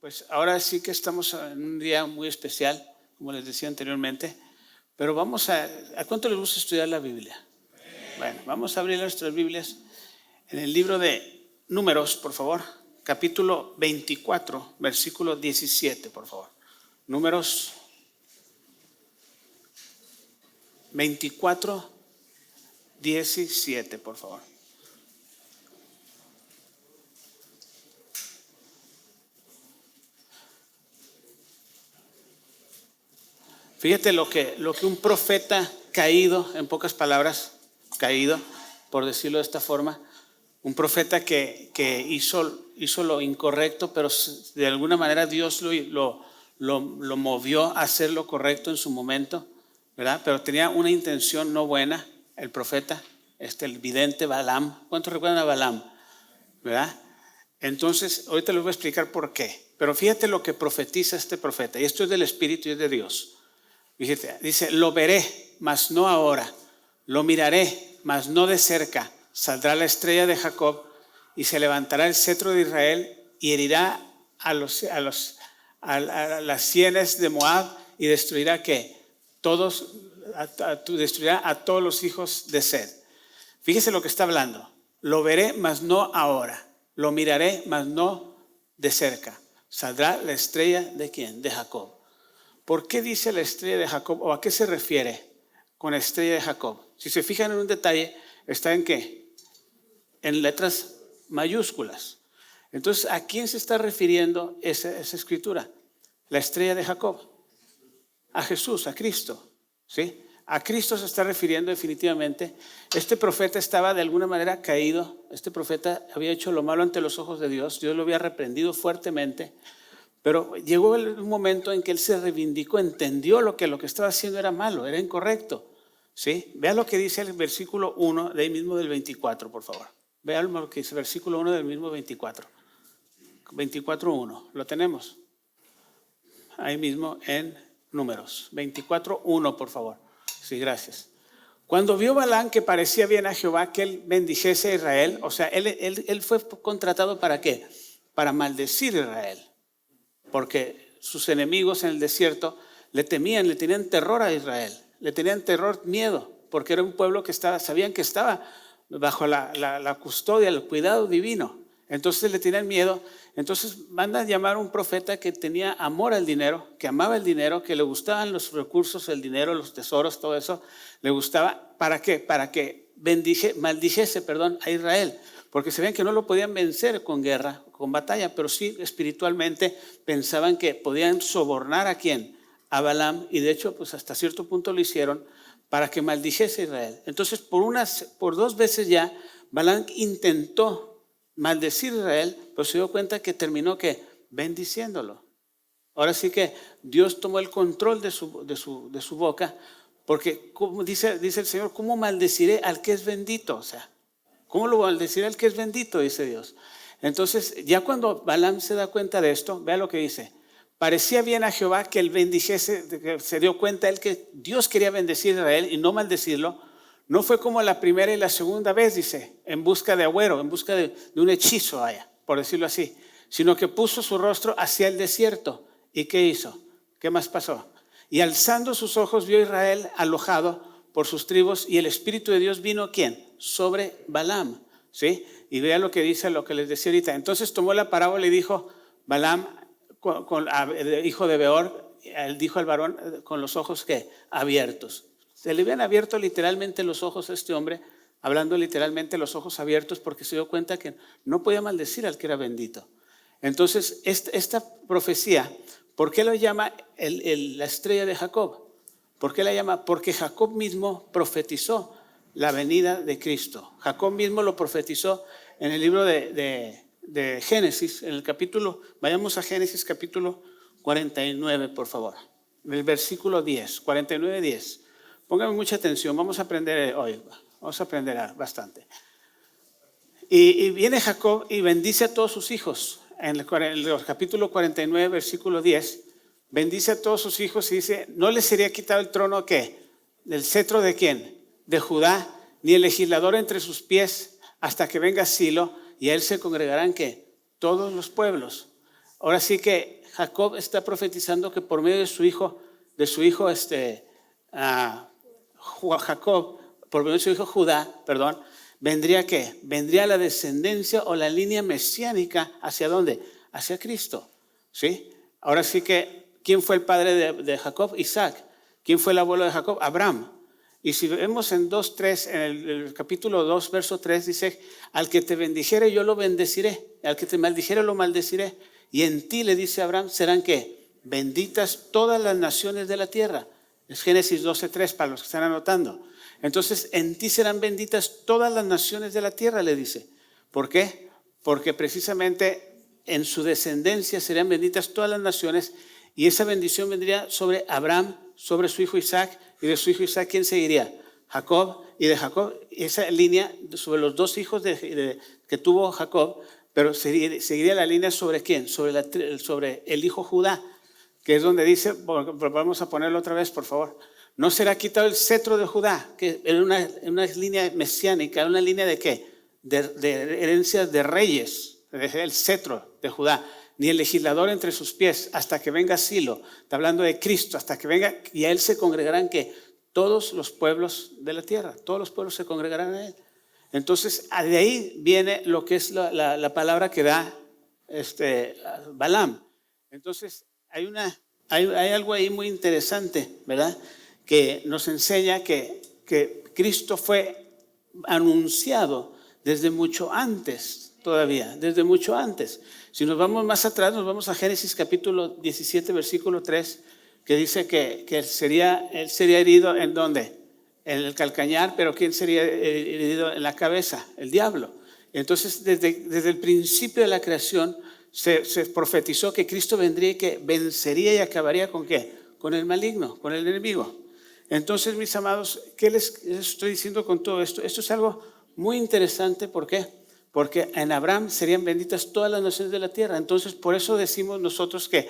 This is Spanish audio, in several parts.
Pues ahora sí que estamos en un día muy especial, como les decía anteriormente, pero vamos ¿a cuánto les gusta estudiar la Biblia? Bueno, vamos a abrir nuestras Biblias en el libro de Números, por favor, capítulo 24, versículo 17, por favor. Números 24, 17, por favor. Fíjate lo que un profeta caído, en pocas palabras, caído, por decirlo de esta forma, un profeta que hizo lo incorrecto, pero de alguna manera Dios lo movió a hacer lo correcto en su momento, ¿verdad? Pero tenía una intención no buena, el profeta, el vidente Balaam. ¿Cuántos recuerdan a Balaam? ¿Verdad? Entonces, ahorita les voy a explicar por qué. Pero fíjate lo que profetiza este profeta, y esto es del Espíritu y es de Dios. Dice, lo veré, mas no ahora, lo miraré, mas no de cerca. Saldrá la estrella de Jacob y se levantará el cetro de Israel y herirá a las sienes de Moab y destruirá destruirá a todos los hijos de Sed. Fíjese lo que está hablando. Lo veré, mas no ahora. Lo miraré, mas no de cerca. Saldrá la estrella ¿de quién? De Jacob. ¿Por qué dice la estrella de Jacob o a qué se refiere con la estrella de Jacob? Si se fijan en un detalle, está en ¿qué? En letras mayúsculas. Entonces, ¿a quién se está refiriendo esa escritura? La estrella de Jacob. A Jesús, a Cristo. ¿Sí? A Cristo se está refiriendo definitivamente. Este profeta estaba de alguna manera caído. Este profeta había hecho lo malo ante los ojos de Dios. Dios lo había reprendido fuertemente. Pero llegó un momento en que él se reivindicó, entendió lo que estaba haciendo era malo, era incorrecto. ¿Sí? Vean lo que dice el versículo 1 de ahí mismo del 24, por favor. Vean lo que dice el versículo 1 del mismo 24. 24:1, ¿lo tenemos? Ahí mismo en Números. 24:1, por favor. Sí, gracias. Cuando vio Balaam que parecía bien a Jehová que él bendijese a Israel, o sea, él fue contratado ¿para qué? Para maldecir a Israel. Porque sus enemigos en el desierto le temían, le tenían terror a Israel, le tenían terror, miedo, porque era un pueblo que sabían que estaba bajo la custodia, el cuidado divino. Entonces le tenían miedo. Entonces mandan llamar a un profeta que tenía amor al dinero, que amaba el dinero, que le gustaban los recursos, el dinero, los tesoros, todo eso, le gustaba. ¿Para qué? Para que maldijese a Israel. Porque se ven que no lo podían vencer con guerra, con batalla, pero sí espiritualmente pensaban que podían sobornar ¿a quién? A Balaam, y de hecho pues hasta cierto punto lo hicieron para que maldijese a Israel. Entonces por 2 veces ya Balaam intentó maldecir a Israel, pero se dio cuenta que terminó ¿qué? Bendiciéndolo. Ahora sí que Dios tomó el control de su boca, porque como dice el Señor, ¿cómo maldeciré al que es bendito? O sea, ¿cómo lo maldeciré al que es bendito? Dice Dios. Entonces, ya cuando Balaam se da cuenta de esto, vea lo que dice. Parecía bien a Jehová que él bendijese, que se dio cuenta él que Dios quería bendecir a Israel y no maldecirlo. No fue como la primera y la segunda vez, dice, en busca de agüero, en busca de un hechizo, por decirlo así, sino que puso su rostro hacia el desierto. ¿Y qué hizo? ¿Qué más pasó? Y alzando sus ojos vio a Israel alojado por sus tribus y el Espíritu de Dios vino ¿quién? Sobre Balaam. ¿Sí? Y vea lo que dice, lo que les decía ahorita. Entonces tomó la parábola y dijo, Balaam, hijo de Beor, él dijo al varón con los ojos ¿qué? Abiertos. Se le habían abierto literalmente los ojos a este hombre, hablando literalmente los ojos abiertos, porque se dio cuenta que no podía maldecir al que era bendito. Entonces, esta profecía, ¿por qué lo llama la estrella de Jacob? ¿Por qué la llama? Porque Jacob mismo profetizó la venida de Cristo. Jacob mismo lo profetizó en el libro de Génesis, en el capítulo, vayamos a Génesis capítulo 49, por favor, en el versículo 10, 49:10. Pónganme mucha atención, vamos a aprender hoy, vamos a aprender bastante. Y viene Jacob y bendice a todos sus hijos. En el capítulo 49, versículo 10, bendice a todos sus hijos y dice, no les sería quitado el trono ¿qué? ¿Del cetro de quién? De Judá, ni el legislador entre sus pies hasta que venga Silo y a él se congregarán ¿qué? Todos los pueblos. ahora sí que Jacob está profetizando que por medio de su hijo Jacob, por medio de su hijo Judá, vendría ¿qué? Vendría la descendencia o la línea mesiánica, ¿hacia dónde? Hacia Cristo, ¿sí? Ahora sí que, ¿quién fue el padre de Jacob? Isaac. ¿Quién fue el abuelo de Jacob? Abraham. Y si vemos en 2:3, en el capítulo 2, verso 3, dice, al que te bendijere yo lo bendeciré, al que te maldijere lo maldeciré. Y en ti, le dice Abraham, serán ¿qué? Benditas todas las naciones de la tierra. Es Génesis 12:3 para los que están anotando. Entonces, en ti serán benditas todas las naciones de la tierra, le dice. ¿Por qué? Porque precisamente en su descendencia serían benditas todas las naciones, y esa bendición vendría sobre Abraham, sobre su hijo Isaac, y de su hijo Isaac, ¿quién seguiría? Jacob, y de Jacob, esa línea sobre los dos hijos que tuvo Jacob, pero seguiría la línea sobre ¿quién? Sobre el hijo Judá, que es donde dice, vamos a ponerlo otra vez, por favor. No será quitado el cetro de Judá, que era una línea mesiánica, una línea de ¿qué? De herencias de reyes, el cetro de Judá, ni el legislador entre sus pies, hasta que venga Silo. Está hablando de Cristo, hasta que venga, y a él se congregarán ¿qué? Todos los pueblos de la tierra, todos los pueblos se congregarán a él. Entonces, de ahí viene lo que es la palabra que da Balaam. Entonces, hay algo ahí muy interesante, ¿verdad? Que nos enseña que Cristo fue anunciado desde mucho antes, todavía, desde mucho antes. Si nos vamos más atrás, nos vamos a Génesis capítulo 17, versículo 3, que dice que él sería herido ¿en dónde? En el calcañar, pero ¿quién sería herido en la cabeza? El diablo. Entonces, desde el principio de la creación, se profetizó que Cristo vendría y que vencería y acabaría ¿con qué? Con el maligno, con el enemigo. Entonces, mis amados, ¿qué les estoy diciendo con todo esto? Esto es algo muy interesante. ¿Por qué? Porque en Abraham serían benditas todas las naciones de la tierra. Entonces, por eso decimos nosotros que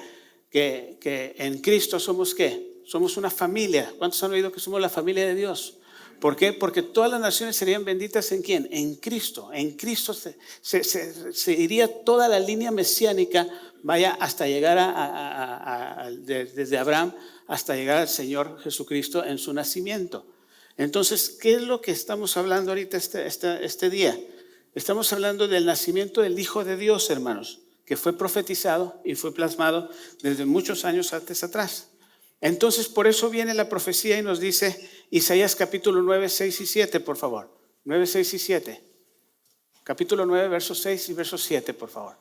en Cristo somos ¿qué? Somos una familia. ¿Cuántos han oído que somos la familia de Dios? ¿Por qué? Porque todas las naciones serían benditas ¿en quién? En Cristo. En Cristo se iría toda la línea mesiánica, vaya hasta llegar desde Abraham hasta llegar al Señor Jesucristo en su nacimiento. Entonces, ¿qué es lo que estamos hablando ahorita este día? Estamos hablando del nacimiento del Hijo de Dios, hermanos, que fue profetizado y fue plasmado desde muchos años antes atrás. Entonces, por eso viene la profecía y nos dice Isaías capítulo 9, 6 y 7, por favor. 9, 6 y 7. Capítulo 9, versos 6 y versos 7, por favor.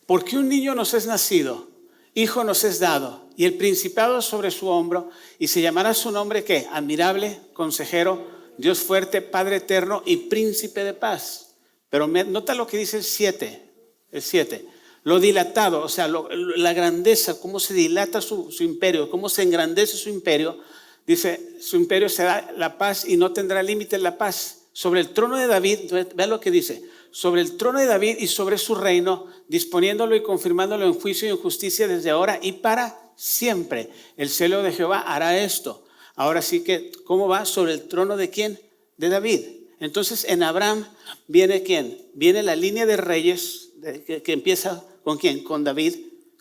Porque un niño nos es nacido, hijo nos es dado, y el principado sobre su hombro, y se llamará su nombre ¿qué? Admirable, consejero, Dios fuerte, Padre eterno y príncipe de paz. Pero nota lo que dice el 7. Lo dilatado, o sea, la grandeza, cómo se dilata su imperio, cómo se engrandece su imperio. Dice, su imperio será la paz y no tendrá límite la paz. Sobre el trono de David, vean lo que dice, sobre el trono de David y sobre su reino, disponiéndolo y confirmándolo en juicio y en justicia desde ahora y para siempre. El celo de Jehová hará esto. Ahora sí que, ¿cómo va? Sobre el trono de ¿quién? De David. Entonces, en Abraham viene ¿quién? Viene la línea de reyes que empieza ¿con quién? Con David,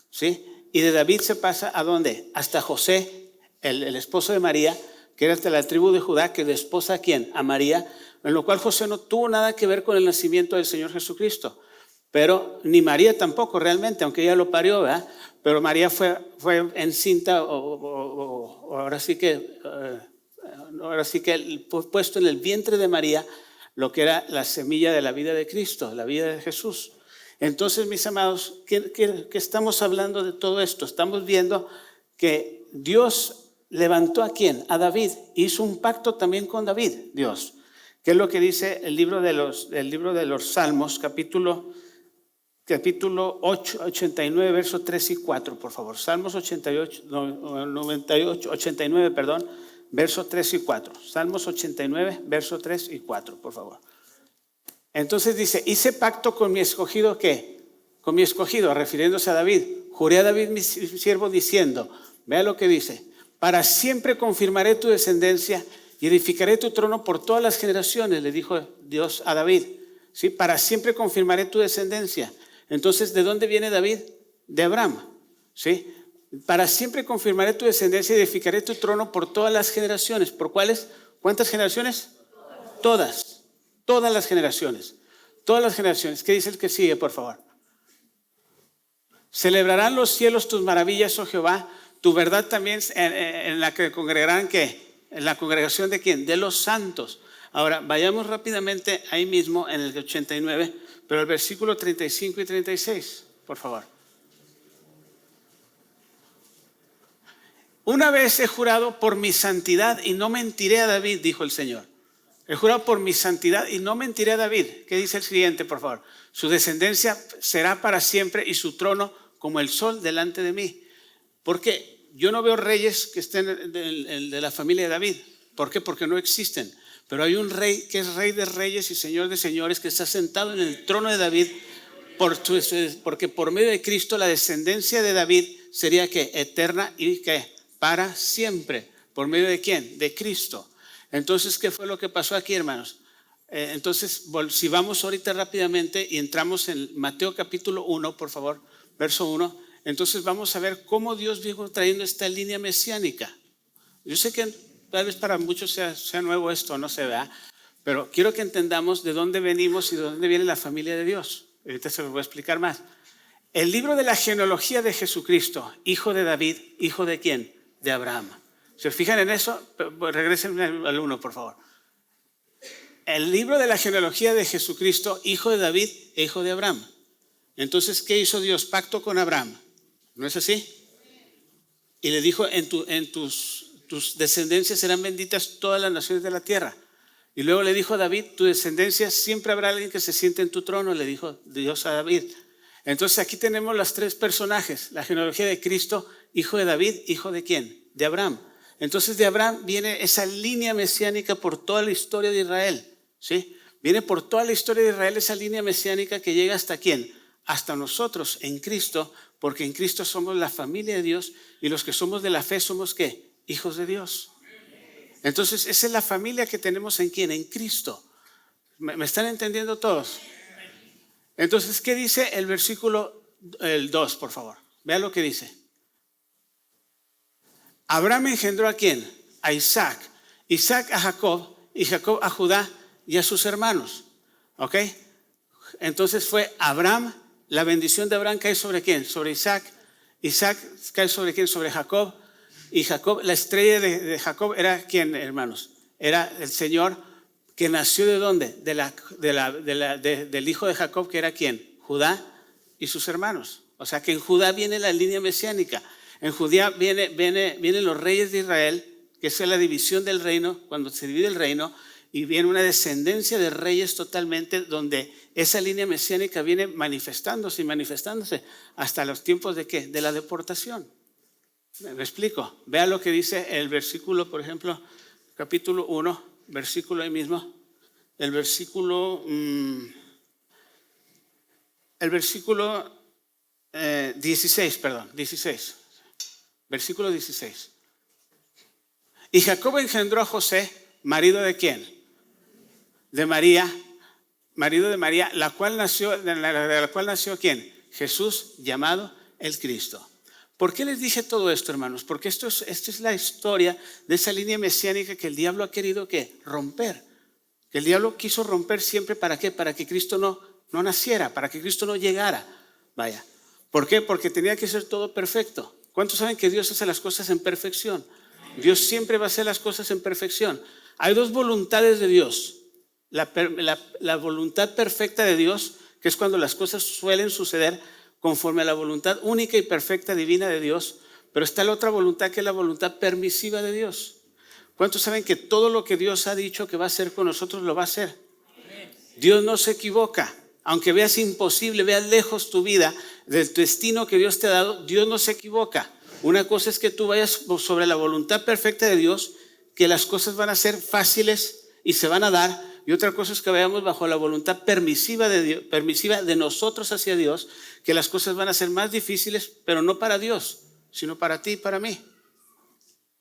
¿sí? Y de David se pasa ¿a dónde? Hasta José, el esposo de María, que era de la tribu de Judá, que desposa ¿a quién? A María, en lo cual José no tuvo nada que ver con el nacimiento del Señor Jesucristo. Pero ni María tampoco realmente, aunque ella lo parió, ¿verdad? Pero María fue encinta ahora sí que puesto en el vientre de María lo que era la semilla de la vida de Cristo, la vida de Jesús. Entonces, mis amados, ¿qué estamos hablando de todo esto? Estamos viendo que Dios levantó ¿a quién? A David. Hizo un pacto también con David, Dios. ¿Qué es lo que dice el libro de los Salmos, capítulo 89, versos 3 y 4, por favor. Salmos 89, versos 3 y 4. Salmos 89, versos 3 y 4, por favor. Entonces dice, hice pacto con mi escogido, ¿qué? Con mi escogido, refiriéndose a David. Juré a David mi siervo diciendo, vea lo que dice, para siempre confirmaré tu descendencia y edificaré tu trono por todas las generaciones, le dijo Dios a David. ¿Sí? Para siempre confirmaré tu descendencia. Entonces, ¿de dónde viene David? De Abraham, ¿sí? Para siempre confirmaré tu descendencia y edificaré tu trono por todas las generaciones. ¿Por cuáles? ¿Cuántas generaciones? Todas. Todas las generaciones. Todas las generaciones. ¿Qué dice el que sigue, por favor? Celebrarán los cielos tus maravillas, oh Jehová, tu verdad también en la que congregarán, ¿qué? En la congregación de ¿quién? De los santos. Ahora, vayamos rápidamente ahí mismo en el 89, pero el versículo 35 y 36, por favor. Una vez he jurado por mi santidad y no mentiré a David, dijo el Señor. He jurado por mi santidad y no mentiré a David. ¿Qué dice el siguiente, por favor? Su descendencia será para siempre y su trono como el sol delante de mí. Porque yo no veo reyes que estén de la familia de David. ¿Por qué? Porque no existen. Pero hay un rey que es rey de reyes y señor de señores que está sentado en el trono de David porque por medio de Cristo la descendencia de David sería ¿qué? Eterna y ¿qué? Para siempre. ¿Por medio de quién? De Cristo. Entonces, ¿qué fue lo que pasó aquí, hermanos? Entonces, si vamos ahorita rápidamente y entramos en Mateo capítulo 1, por favor, verso 1, entonces vamos a ver cómo Dios vino trayendo esta línea mesiánica. Yo sé que tal vez para muchos sea nuevo esto, no se vea, pero quiero que entendamos de dónde venimos y de dónde viene la familia de Dios. Ahorita se los voy a explicar más. El libro de la genealogía de Jesucristo, hijo de David, ¿hijo de quién? De Abraham. ¿Se fijan en eso? Regresen al 1, por favor. El libro de la genealogía de Jesucristo, hijo de David e hijo de Abraham. Entonces, ¿qué hizo Dios? Pacto con Abraham. ¿No es así? Y le dijo, en tus descendencias serán benditas todas las naciones de la tierra. Y luego le dijo a David, tu descendencia siempre habrá alguien que se siente en tu trono, le dijo Dios a David. Entonces aquí tenemos los tres personajes, la genealogía de Cristo, hijo de David, hijo de ¿quién? De Abraham. Entonces de Abraham viene esa línea mesiánica por toda la historia de Israel, ¿sí? Viene por toda la historia de Israel esa línea mesiánica que llega hasta ¿quién? Hasta nosotros en Cristo, porque en Cristo somos la familia de Dios y los que somos de la fe somos ¿qué? Hijos de Dios. Entonces esa es la familia que tenemos en ¿quién? En Cristo. ¿Me están entendiendo todos? Entonces, ¿qué dice el versículo 2, por favor? Vea lo que dice. Abraham engendró ¿a quién? A Isaac. Isaac a Jacob y Jacob a Judá y a sus hermanos. ¿Ok? Entonces fue Abraham, la bendición de Abraham cae sobre ¿quién? Sobre Isaac. Isaac cae sobre ¿quién? Sobre Jacob. Y Jacob, la estrella de Jacob era ¿quién, hermanos? Era el Señor que nació ¿de dónde? Del hijo de Jacob, que era ¿quién? Judá y sus hermanos. O sea que en Judá viene la línea mesiánica. En Judá vienen los reyes de Israel, que es la división del reino, cuando se divide el reino, y viene una descendencia de reyes totalmente, donde esa línea mesiánica viene manifestándose y manifestándose hasta los tiempos ¿de qué? De la deportación. ¿Me explico? Vea lo que dice el versículo, por ejemplo, capítulo 1, versículo ahí mismo, el versículo 16, versículo 16. Y Jacob engendró a José, marido de ¿quién? De María, marido de María, de la cual nació ¿quién? Jesús, llamado el Cristo. ¿Por qué les dije todo esto, hermanos? Porque esto es la historia de esa línea mesiánica que el diablo ha querido ¿qué? Romper. Que el diablo quiso romper siempre, ¿para qué? Para que Cristo no naciera, para que Cristo no llegara. Vaya. ¿Por qué? Porque tenía que ser todo perfecto. ¿Cuántos saben que Dios hace las cosas en perfección? Dios siempre va a hacer las cosas en perfección. Hay dos voluntades de Dios. La voluntad perfecta de Dios, que es cuando las cosas suelen suceder conforme a la voluntad única y perfecta divina de Dios, pero está la otra voluntad que es la voluntad permisiva de Dios. ¿Cuántos saben que todo lo que Dios ha dicho que va a hacer con nosotros lo va a hacer? Dios no se equivoca. Aunque veas imposible, veas lejos tu vida del destino que Dios te ha dado, Dios no se equivoca. Una cosa es que tú vayas sobre la voluntad perfecta de Dios, que las cosas van a ser fáciles y se van a dar, y otra cosa es que vayamos bajo la voluntad permisiva de Dios, permisiva de nosotros hacia Dios, que las cosas van a ser más difíciles, pero no para Dios, sino para ti y para mí.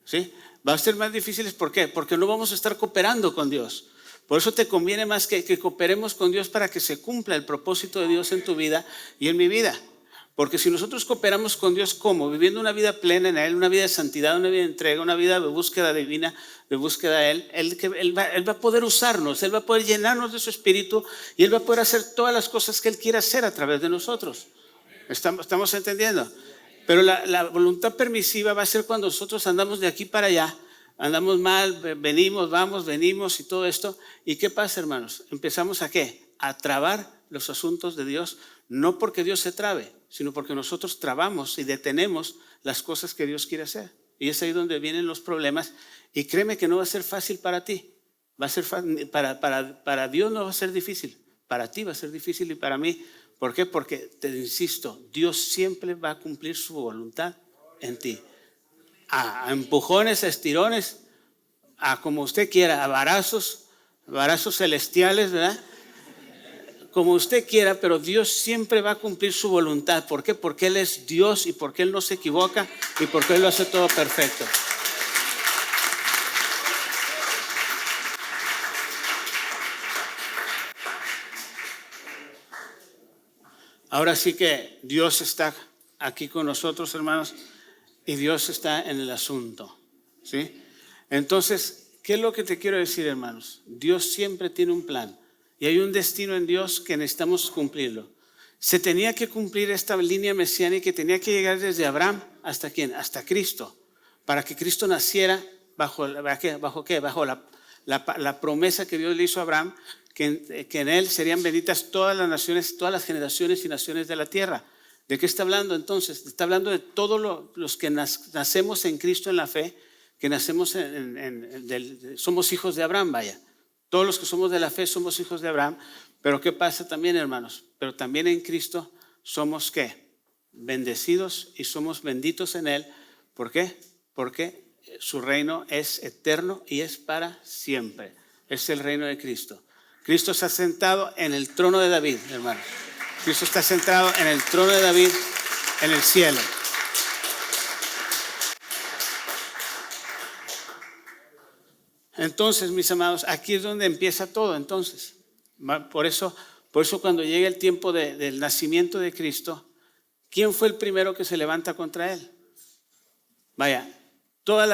¿Sí? Va a ser más difíciles, ¿por qué? Porque no vamos a estar cooperando con Dios. Por eso te conviene más que cooperemos con Dios para que se cumpla el propósito de Dios en tu vida y en mi vida. Porque si nosotros cooperamos con Dios, ¿cómo? Viviendo una vida plena en Él, una vida de santidad, una vida de entrega, una vida de búsqueda divina, de búsqueda de Él, Él va a poder usarnos, Él va a poder llenarnos de su espíritu y Él va a poder hacer todas las cosas que Él quiere hacer a través de nosotros. ¿Estamos entendiendo? Pero la voluntad permisiva va a ser cuando nosotros andamos de aquí para allá, andamos mal, venimos, vamos, venimos y todo esto. ¿Y qué pasa, hermanos? Empezamos ¿a qué? A trabar los asuntos de Dios, no porque Dios se trabe, sino porque nosotros trabamos y detenemos las cosas que Dios quiere hacer. Y es ahí donde vienen los problemas. Y créeme que no va a ser fácil para ti. Va a ser para Dios no va a ser difícil. Para ti va a ser difícil y para mí. ¿Por qué? Porque te insisto, Dios siempre va a cumplir su voluntad en ti. A empujones, a estirones, a como usted quiera, a varazos celestiales, ¿verdad? Como usted quiera, pero Dios siempre va a cumplir su voluntad. ¿Por qué? Porque Él es Dios y porque Él no se equivoca y porque Él lo hace todo perfecto. Ahora sí que Dios está aquí con nosotros, hermanos, y Dios está en el asunto, ¿sí? Entonces, ¿qué es lo que te quiero decir, hermanos? Dios siempre tiene un plan y hay un destino en Dios que necesitamos cumplirlo. Se tenía que cumplir esta línea mesiánica y tenía que llegar desde Abraham hasta ¿quién? Hasta Cristo, para que Cristo naciera bajo ¿qué? Bajo la promesa que Dios le hizo a Abraham, que en él serían benditas todas las naciones, todas las generaciones y naciones de la tierra. ¿De qué está hablando entonces? Está hablando de todos los que nacemos en Cristo en la fe, que nacemos somos hijos de Abraham, vaya. Todos los que somos de la fe somos hijos de Abraham. Pero ¿qué pasa también, hermanos? Pero también en Cristo somos ¿qué? Bendecidos y somos benditos en Él. ¿Por qué? Porque su reino es eterno y es para siempre. Es el reino de Cristo. Cristo está sentado en el trono de David, hermanos. Cristo está sentado en el trono de David en el cielo. Entonces, mis amados, aquí es donde empieza todo. Entonces, por eso cuando llega el tiempo del nacimiento de Cristo, ¿quién fue el primero que se levanta contra Él? Vaya, toda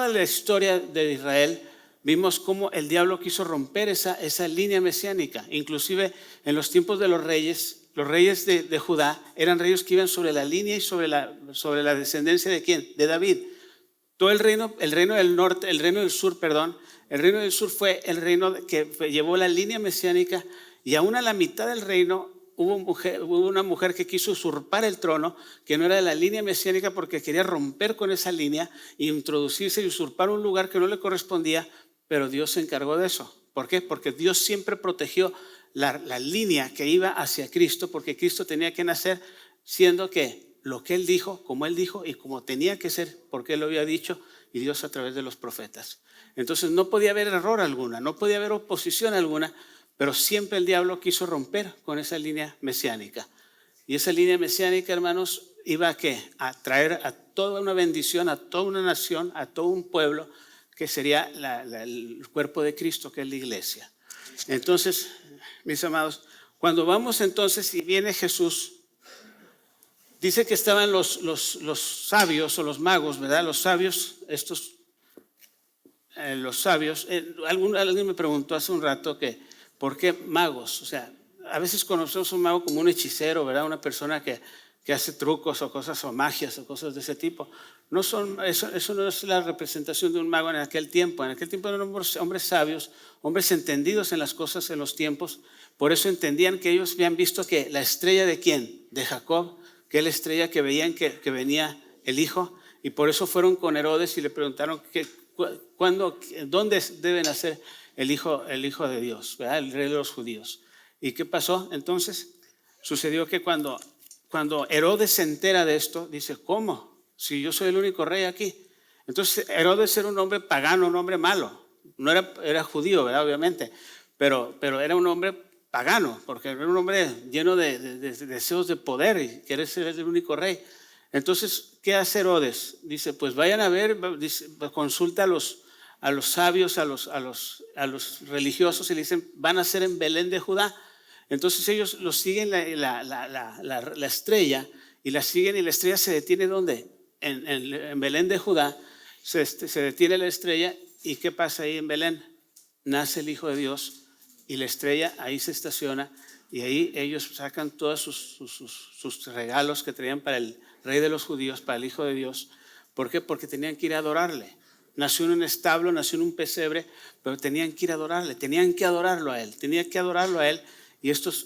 la historia de Israel, vimos cómo el diablo quiso romper esa línea mesiánica. Inclusive en los tiempos de los reyes de Judá eran reyes que iban sobre la línea y sobre la descendencia ¿de quién? De David. Todo el reino del norte, el reino del sur fue el reino que llevó la línea mesiánica, y aún a la mitad del reino hubo una mujer que quiso usurpar el trono, que no era de la línea mesiánica, porque quería romper con esa línea e introducirse y usurpar un lugar que no le correspondía, pero Dios se encargó de eso. ¿Por qué? Porque Dios siempre protegió la línea que iba hacia Cristo, porque Cristo tenía que nacer siendo que lo que Él dijo, como Él dijo y como tenía que ser, porque Él lo había dicho, y Dios a través de los profetas. Entonces no podía haber error alguna, no podía haber oposición alguna, pero siempre el diablo quiso romper con esa línea mesiánica. Y esa línea mesiánica, hermanos, iba ¿a qué? A traer a toda una bendición, a toda una nación, a todo un pueblo, que sería el cuerpo de Cristo, que es la iglesia. Entonces, mis amados, cuando vamos entonces y viene Jesús, dice que estaban los sabios o los magos, ¿verdad? Los sabios, los sabios. Alguien me preguntó hace un rato que, ¿por qué magos? O sea, a veces conocemos a un mago como un hechicero, ¿verdad? Una persona que hace trucos o cosas o magias o cosas de ese tipo. Eso no es la representación de un mago en aquel tiempo. En aquel tiempo eran hombres sabios, hombres entendidos en las cosas, en los tiempos. Por eso entendían que ellos habían visto que la estrella de ¿quién? De Jacob, que es la estrella que veían que venía el hijo, y por eso fueron con Herodes y le preguntaron dónde debe nacer el hijo de Dios, ¿verdad? El rey de los judíos. ¿Y qué pasó? Entonces sucedió que cuando Herodes se entera de esto, dice, ¿cómo? Si yo soy el único rey aquí. Entonces Herodes era un hombre pagano, un hombre malo. No era judío, ¿verdad? Obviamente, pero era un hombre pagano, porque era un hombre lleno de deseos de poder y quiere ser el único rey. Entonces, ¿qué hace Herodes? Dice, pues vayan a ver, dice, consulta a los sabios, a los religiosos y le dicen, van a ser en Belén de Judá. Entonces ellos los siguen la estrella y la siguen, y la estrella se detiene ¿dónde? En Belén de Judá se detiene la estrella. ¿Y qué pasa ahí en Belén? Nace el Hijo de Dios y la estrella ahí se estaciona, y ahí ellos sacan todos sus regalos que traían para el Rey de los judíos, para el Hijo de Dios. ¿Por qué? Porque tenían que ir a adorarle. Nació en un establo, nació en un pesebre, pero tenían que ir a adorarle, tenían que adorarlo a él, Y estos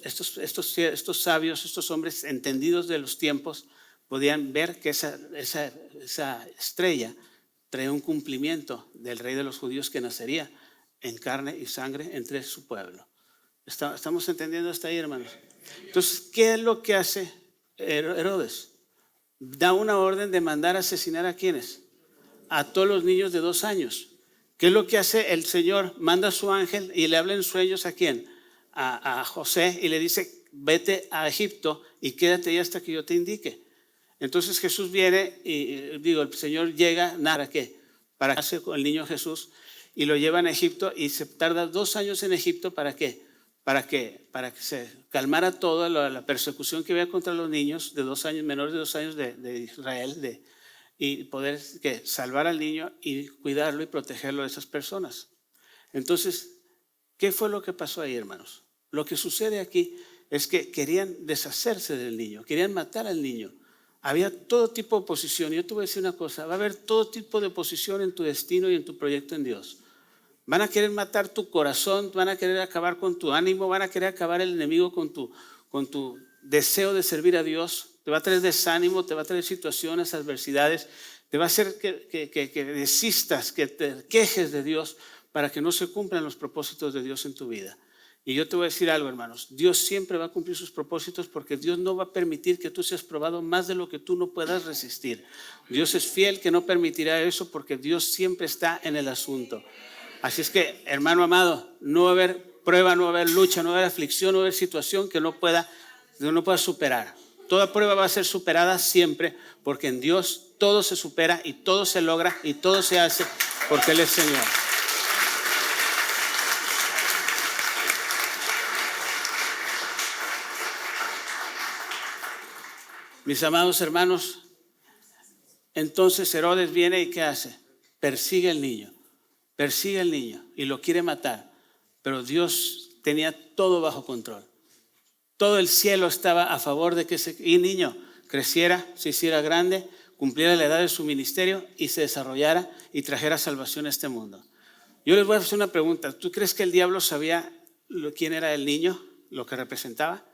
sabios, estos hombres entendidos de los tiempos, podían ver que esa estrella traía un cumplimiento del Rey de los judíos que nacería en carne y sangre entre su pueblo. ¿Estamos entendiendo hasta ahí, hermanos? Entonces, ¿qué es lo que hace Herodes? Da una orden de mandar a asesinar ¿a quiénes? A todos los niños de 2 años. ¿Qué es lo que hace el Señor? Manda a su ángel y le habla en sueños ¿a quién? A José, y le dice, vete a Egipto y quédate ahí hasta que yo te indique. Entonces Jesús viene y el Señor llega, ¿para qué? Para casarse con el niño Jesús, y lo llevan a Egipto, y se tarda 2 años en Egipto. ¿Para qué? Para que se calmara toda la persecución que había contra los niños de 2 años, menores de 2 años de Israel, y poder salvar al niño y cuidarlo y protegerlo de esas personas. Entonces, ¿qué fue lo que pasó ahí, hermanos? Lo que sucede aquí es que querían deshacerse del niño, querían matar al niño. Había todo tipo de oposición. Yo te voy a decir una cosa, va a haber todo tipo de oposición en tu destino y en tu proyecto en Dios. Van a querer matar tu corazón, van a querer acabar con tu ánimo, van a querer acabar el enemigo con tu deseo de servir a Dios. Te va a traer desánimo, te va a traer situaciones, adversidades, te va a hacer que desistas, que te quejes de Dios para que no se cumplan los propósitos de Dios en tu vida. Y yo te voy a decir algo, hermanos, Dios siempre va a cumplir sus propósitos, porque Dios no va a permitir que tú seas probado más de lo que tú no puedas resistir. Dios es fiel, que no permitirá eso, porque Dios siempre está en el asunto. Así es que, hermano amado, no va a haber prueba, no va a haber lucha, no va a haber aflicción, no va a haber situación que no pueda superar. Toda prueba va a ser superada siempre, porque en Dios todo se supera y todo se logra y todo se hace porque Él es Señor. Mis amados hermanos, entonces Herodes viene y ¿qué hace? Persigue al niño y lo quiere matar, pero Dios tenía todo bajo control. Todo el cielo estaba a favor de que ese niño creciera, se hiciera grande, cumpliera la edad de su ministerio y se desarrollara y trajera salvación a este mundo. Yo les voy a hacer una pregunta. ¿Tú crees que el diablo sabía quién era el niño, lo que representaba?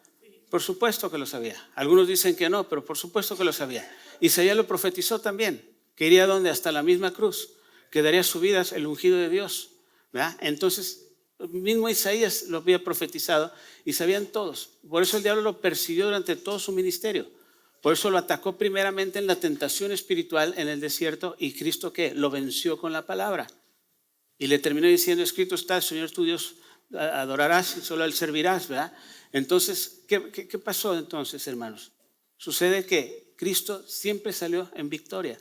Por supuesto que lo sabía. Algunos dicen que no, pero por supuesto que lo sabía. Isaías lo profetizó también, que iría donde hasta la misma cruz, que daría su vida el ungido de Dios, ¿verdad? Entonces, mismo Isaías lo había profetizado y sabían todos. Por eso el diablo lo persiguió durante todo su ministerio. Por eso lo atacó primeramente en la tentación espiritual en el desierto, y Cristo ¿qué? Lo venció con la palabra. Y le terminó diciendo, escrito está, el Señor tu Dios adorarás y solo a Él servirás, ¿verdad? Entonces, ¿qué pasó entonces, hermanos? Sucede que Cristo siempre salió en victoria.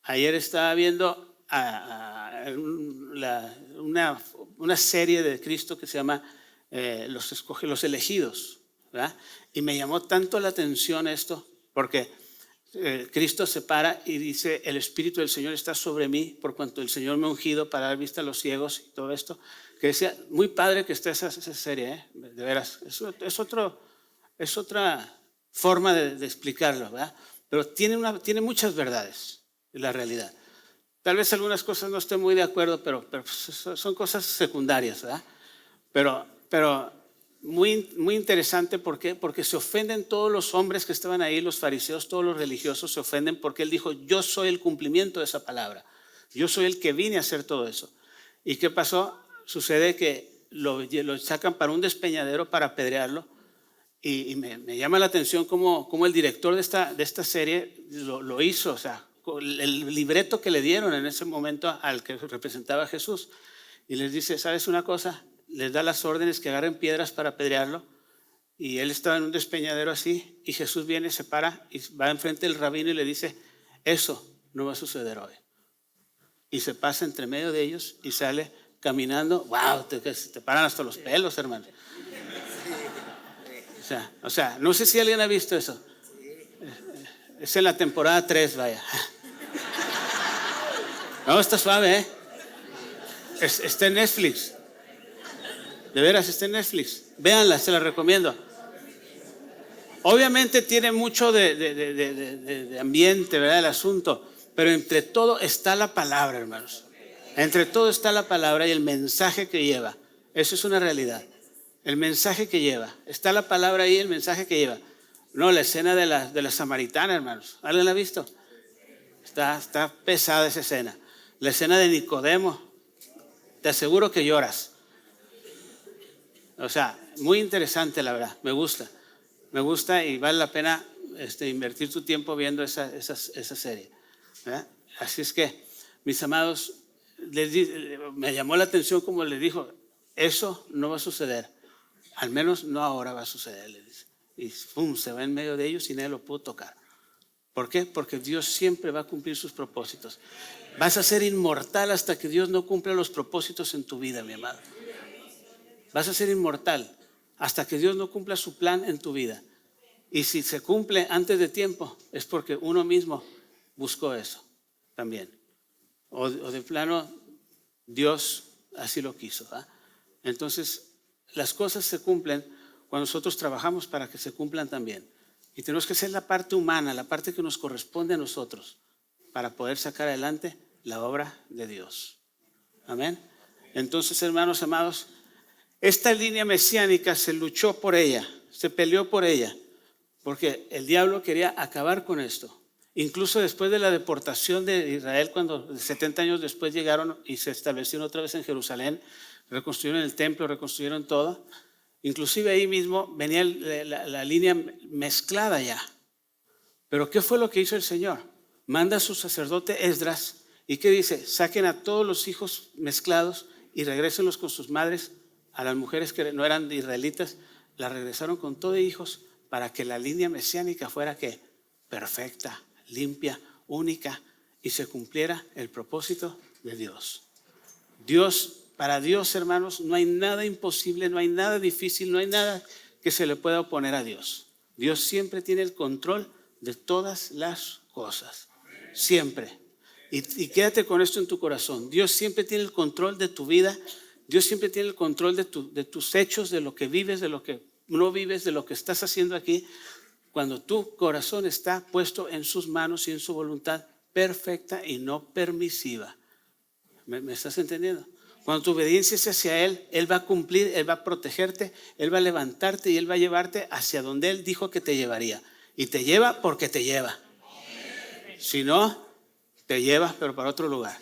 Ayer estaba viendo una serie de Cristo que se llama Los Elegidos, ¿verdad? Y me llamó tanto la atención esto, porque Cristo se para y dice, el Espíritu del Señor está sobre mí, por cuanto el Señor me ha ungido para dar vista a los ciegos y todo esto. Que decía, muy padre que esté esa serie, de veras. Es otra forma de explicarlo, ¿verdad? Pero tiene muchas verdades en la realidad. Tal vez algunas cosas no esté muy de acuerdo, pero son cosas secundarias, ¿verdad? Pero muy, muy interesante. ¿Por qué? Porque se ofenden todos los hombres que estaban ahí, los fariseos, todos los religiosos se ofenden, porque Él dijo, yo soy el cumplimiento de esa palabra. Yo soy el que vine a hacer todo eso. ¿Y qué pasó? Sucede que lo sacan para un despeñadero para apedrearlo, y me llama la atención cómo el director de esta serie lo hizo, o sea, el libreto que le dieron en ese momento al que representaba a Jesús, y les dice, ¿sabes una cosa? Les da las órdenes que agarren piedras para apedrearlo, y él estaba en un despeñadero así, y Jesús viene, se para y va enfrente del rabino y le dice, eso no va a suceder hoy. y se pasa entre medio de ellos y sale caminando. ¡Wow! Te paran hasta los pelos, hermano. O sea, no sé si alguien ha visto eso. Es en la temporada 3, vaya. No, está suave, ¿eh? Está en Netflix. De veras, está en Netflix. Véanla, se la recomiendo. Obviamente tiene mucho de ambiente, ¿verdad? El asunto. Pero entre todo está la palabra, hermanos. Entre todo está la palabra y el mensaje que lleva. Eso es una realidad. El mensaje que lleva. Está la palabra ahí, el mensaje que lleva. No, la escena de la samaritana, hermanos. ¿Alguien la ha visto? Está pesada esa escena. La escena de Nicodemo. Te aseguro que lloras. O sea, muy interesante, la verdad. Me gusta y vale la pena invertir tu tiempo viendo esa serie. ¿Verdad? Así es que, mis amados, me llamó la atención como les dijo, eso no va a suceder, al menos no ahora va a suceder, les dice. Y pum, se va en medio de ellos y nadie lo pudo tocar. ¿Por qué? Porque Dios siempre va a cumplir sus propósitos. Vas a ser inmortal hasta que Dios no cumpla los propósitos en tu vida, mi amado. Vas a ser inmortal hasta que Dios no cumpla su plan en tu vida. Y si se cumple antes de tiempo, es porque uno mismo buscó eso también. O de plano, Dios así lo quiso. ¿Va? Entonces, las cosas se cumplen cuando nosotros trabajamos para que se cumplan también. Y tenemos que hacer la parte humana, la parte que nos corresponde a nosotros, para poder sacar adelante la obra de Dios. Amén. Entonces, hermanos amados, esta línea mesiánica se luchó por ella, se peleó por ella, porque el diablo quería acabar con esto. Incluso después de la deportación de Israel, cuando 70 años después llegaron y se establecieron otra vez en Jerusalén, reconstruyeron el templo, reconstruyeron todo. Inclusive ahí mismo venía la línea mezclada ya. Pero ¿qué fue lo que hizo el Señor? Manda a su sacerdote Esdras y ¿qué dice? Saquen a todos los hijos mezclados y regrésenlos con sus madres. A las mujeres que no eran israelitas, las regresaron con todo hijos para que la línea mesiánica fuera ¿qué? Perfecta, limpia, única y se cumpliera el propósito de Dios. Para Dios, hermanos, no hay nada imposible, no hay nada difícil, no hay nada que se le pueda oponer a Dios. Dios siempre tiene el control de todas las cosas, siempre. Y quédate con esto en tu corazón. Dios siempre tiene el control de tu vida. Dios siempre tiene el control de tus hechos, de lo que vives, de lo que no vives, de lo que estás haciendo aquí. Cuando tu corazón está puesto en sus manos y en su voluntad perfecta y no permisiva. ¿Me estás entendiendo? Cuando tu obediencia es hacia Él, Él va a cumplir, Él va a protegerte, Él va a levantarte y Él va a llevarte hacia donde Él dijo que te llevaría. Y te lleva porque te lleva. Si no, te lleva, pero para otro lugar.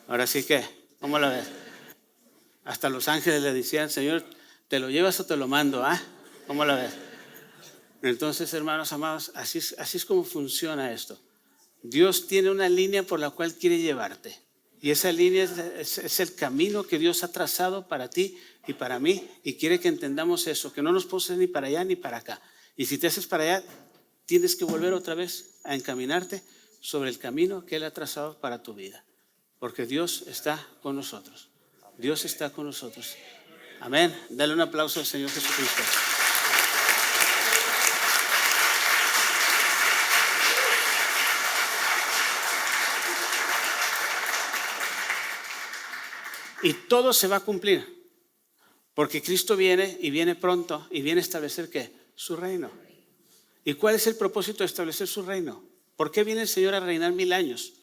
Ahora sí que, ¿cómo la ves? Hasta los ángeles le decían, Señor, ¿te lo llevas o te lo mando? ¿Ah? ¿Cómo la ves? Entonces, hermanos amados, así es como funciona esto. Dios tiene una línea por la cual quiere llevarte. Y esa línea es el camino que Dios ha trazado para ti y para mí. Y quiere que entendamos eso, que no nos poses ni para allá ni para acá. Y si te haces para allá, tienes que volver otra vez a encaminarte sobre el camino que Él ha trazado para tu vida. Porque Dios está con nosotros. Dios está con nosotros. Amén. Dale un aplauso al Señor Jesucristo. Y todo se va a cumplir, porque Cristo viene y viene pronto y viene a establecer ¿qué? Su reino. ¿Y cuál es el propósito de establecer su reino? ¿Por qué viene el Señor a reinar 1000 años?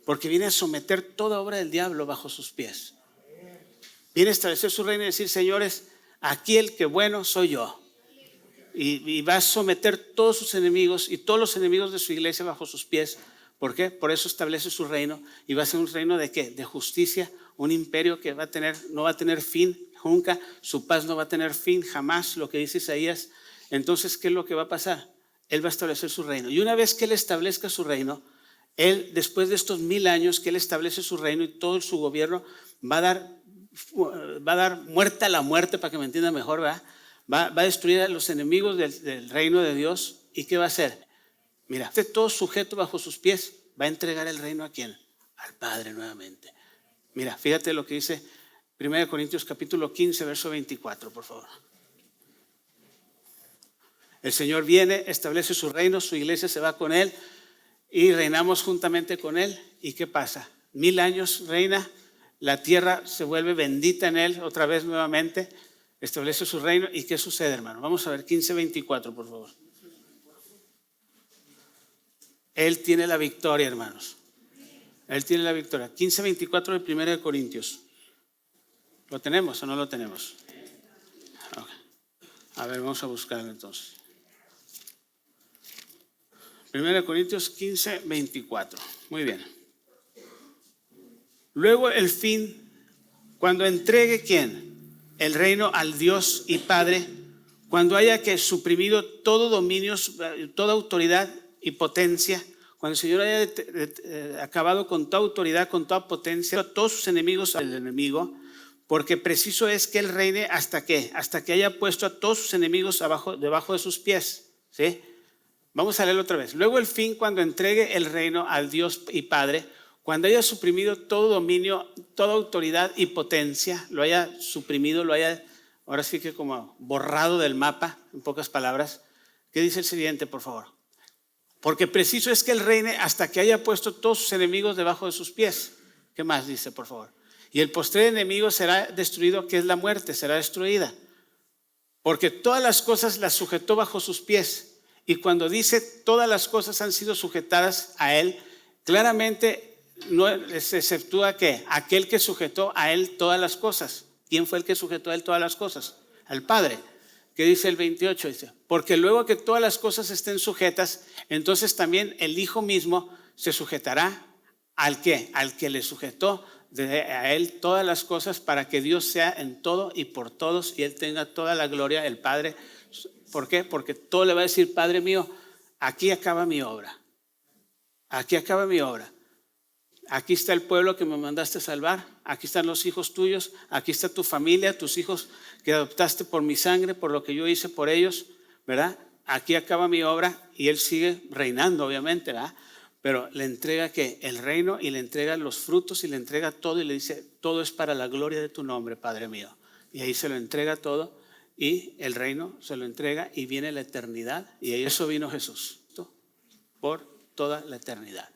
Porque viene a someter toda obra del diablo bajo sus pies. Viene a establecer su reino y decir, señores, aquí el que bueno soy yo. Y va a someter todos sus enemigos y todos los enemigos de su iglesia bajo sus pies. ¿Por qué? Por eso establece su reino y va a ser un reino de ¿qué? De justicia, un imperio que no va a tener fin nunca, su paz no va a tener fin jamás, lo que dice Isaías. Entonces, ¿qué es lo que va a pasar? Él va a establecer su reino. Y una vez que Él establezca su reino, Él, después de estos 1000 años que Él establece su reino y todo su gobierno, va a dar muerte a la muerte, para que me entiendan mejor, ¿verdad? Va a destruir a los enemigos del reino de Dios. ¿Y qué va a hacer? Mira, esté todo sujeto bajo sus pies, va a entregar el reino ¿a quién? Al Padre nuevamente. Mira, fíjate lo que dice 1 Corintios capítulo 15, verso 24, por favor. El Señor viene, establece su reino, su iglesia se va con Él y reinamos juntamente con Él. ¿Y qué pasa? 1000 años reina, la tierra se vuelve bendita en Él otra vez nuevamente, establece su reino. ¿Y qué sucede, hermano? Vamos a ver 15:24, por favor. Él tiene la victoria, hermanos. Él tiene la victoria. 15:24 de 1 Corintios. ¿Lo tenemos o no lo tenemos? Okay. A ver, vamos a buscarlo entonces. 1 Corintios 15:24. Muy bien. Luego el fin, cuando entregue ¿quién? El reino al Dios y Padre, cuando haya que suprimido todo dominio, toda autoridad y potencia, cuando el Señor haya acabado con toda autoridad, con toda potencia, a todos sus enemigos al enemigo, porque preciso es que Él reine hasta que haya puesto a todos sus enemigos debajo de sus pies. ¿Sí? Vamos a leerlo otra vez. Luego el fin, cuando entregue el reino al Dios y Padre, cuando haya suprimido todo dominio, toda autoridad y potencia, lo haya suprimido, lo haya, ahora sí que como borrado del mapa, en pocas palabras. ¿Qué dice el siguiente, por favor? Porque preciso es que Él reine hasta que haya puesto todos sus enemigos debajo de sus pies. ¿Qué más dice, por favor? Y el postrer enemigo será destruido, que es la muerte, será destruida. Porque todas las cosas las sujetó bajo sus pies. Y cuando dice todas las cosas han sido sujetadas a Él, claramente no se exceptúa que aquel que sujetó a Él todas las cosas. ¿Quién fue el que sujetó a Él todas las cosas? Al Padre. ¿Qué dice el 28? Dice, porque luego que todas las cosas estén sujetas, entonces también el Hijo mismo se sujetará ¿al qué? Al que le sujetó a Él todas las cosas, para que Dios sea en todo y por todos y Él tenga toda la gloria, el Padre. ¿Por qué? Porque todo le va a decir, Padre mío, aquí acaba mi obra. Aquí acaba mi obra. Aquí está el pueblo que me mandaste a salvar. Aquí están los hijos tuyos. Aquí está tu familia, tus hijos que adoptaste por mi sangre, por lo que yo hice por ellos, ¿verdad? Aquí acaba mi obra y Él sigue reinando, obviamente, ¿verdad? Pero le entrega ¿qué? El reino, y le entrega los frutos y le entrega todo y le dice, todo es para la gloria de tu nombre, Padre mío. Y ahí se lo entrega todo. Y el reino se lo entrega y viene la eternidad. Y eso vino Jesús por toda la eternidad.